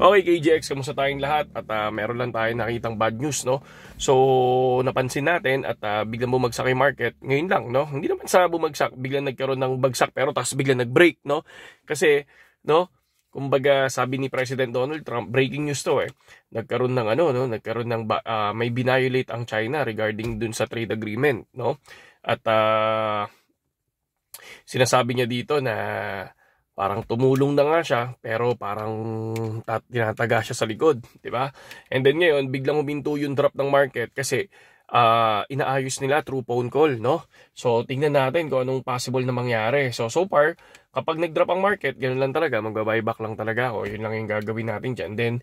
Okay, KJX, kamusta tayong lahat? At meron lang tayong nakitang bad news, no? So, napansin natin at biglang bumagsak yung market. Ngayon lang, no? Hindi naman sa bumagsak, biglang nagkaroon ng bagsak pero tapos biglang nag-break, no? Kasi, no? Kumbaga, sabi ni President Donald Trump, breaking news to eh. Nagkaroon ng ano, no? Nagkaroon ng may binayolate ang China regarding dun sa trade agreement, no? At sinasabi niya dito na parang tumulong na nga siya pero parang tinataga siya sa likod, di ba? And then ngayon biglang huminto yung drop ng market kasi inaayos nila through phone call, no? So tingnan natin kung anong possible na mangyari. So far, kapag nag-drop ang market, ganoon lang talaga, magba-buyback lang talaga ako. Yun lang yung gagawin natin diyan. Then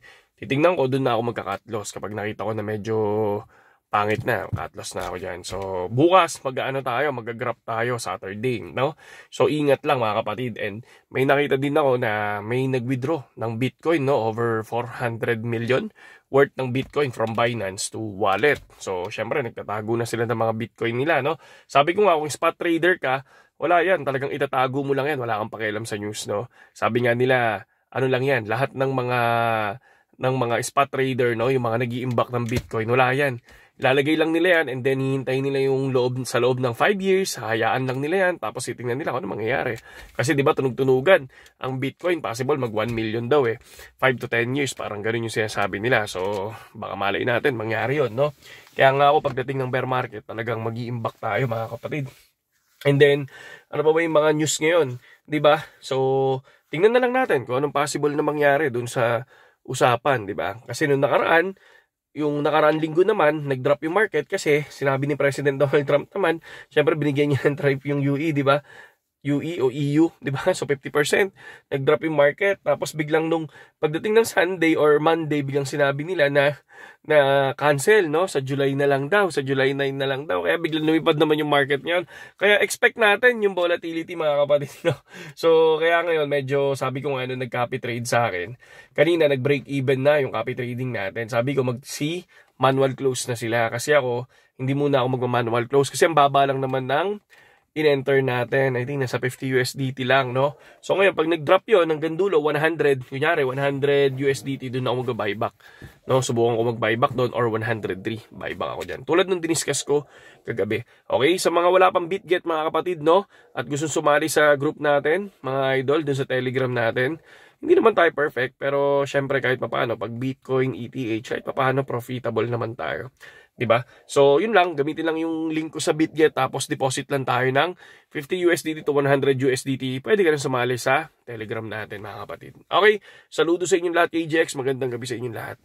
titingnan ko, doon na ako magka-cut loss kapag nakita ko na medyo pangit na, cut loss na ako dyan. So, bukas, mag-grab tayo Saturday, no? So, ingat lang mga kapatid. And may nakita din ako na may nag-withdraw ng Bitcoin, no? Over 400 million worth ng Bitcoin from Binance to wallet. So, syempre, nagtatago na sila ng mga Bitcoin nila, no? Sabi ko nga, kung spot trader ka, wala yan. Talagang itatago mo lang yan. Wala kang pakialam sa news, no? Sabi nga nila, ano lang yan, lahat ng mga spot trader, no? Yung mga nag-iimbak ng Bitcoin, wala yan. Lalagay lang nila yan and then hihintayin nila yung sa loob ng 5 years, hayaan lang nila yan, tapos titingnan nila kung ano mangyayari. Kasi di ba tunog-tunugan, ang Bitcoin possible mag 1 million daw eh. 5 to 10 years, parang ganun yung sinasabi nila. So, baka malay natin, mangyari yun, no? Kaya nga ako pagdating ng bear market, talagang mag-iimbak tayo mga kapatid. And then, ano pa ba yung mga news ngayon? Di ba? So, tingnan na lang natin kung anong possible na mangyari dun sa usapan, di ba? Kasi nung yung nakaraan linggo naman, nag-drop yung market kasi sinabi ni President Donald Trump naman, syempre binigyan niya ng tripe yung UE, di ba? UE o EU, di ba? So 50% nag-drop yung market. Tapos biglang nung pagdating ng Sunday or Monday, biglang sinabi nila na cancel, no? Sa July na lang daw, sa July 9 na lang daw. Kaya biglang lumipad naman yung market ngayon. Kaya expect natin yung volatility mga kapatid, no? So kaya ngayon medyo sabi ko nga nag-copy trade sa akin. Kanina nag-break even na yung copy trading natin. Sabi ko manual close na sila kasi ako hindi muna ako mag-manual close kasi ang baba lang naman ng in-enter natin. I think nasa 50 USDT lang, no? So ngayon, pag nag-drop yun, hanggang dulo, 100, kunyari, 100 USDT, doon ako mag-buyback. No? Subukan ko mag-buyback doon or 103. Buyback ako dyan. Tulad ng diniscuss ko kagabi. Okay? Sa mga wala pang BitGet, mga kapatid, no? At gusto sumali sa group natin, mga idol, doon sa Telegram natin, hindi naman tayo perfect, pero syempre kahit papaano, pag Bitcoin, ETH, kahit papaano, profitable naman tayo. Diba? So, yun lang. Gamitin lang yung link ko sa BitGet tapos deposit lang tayo ng 50 USDT to 100 USDT. Pwede ka rin sumali sa Telegram natin, mga kapatid. Okay? Saludo sa inyong lahat, KJX. Magandang gabi sa inyong lahat.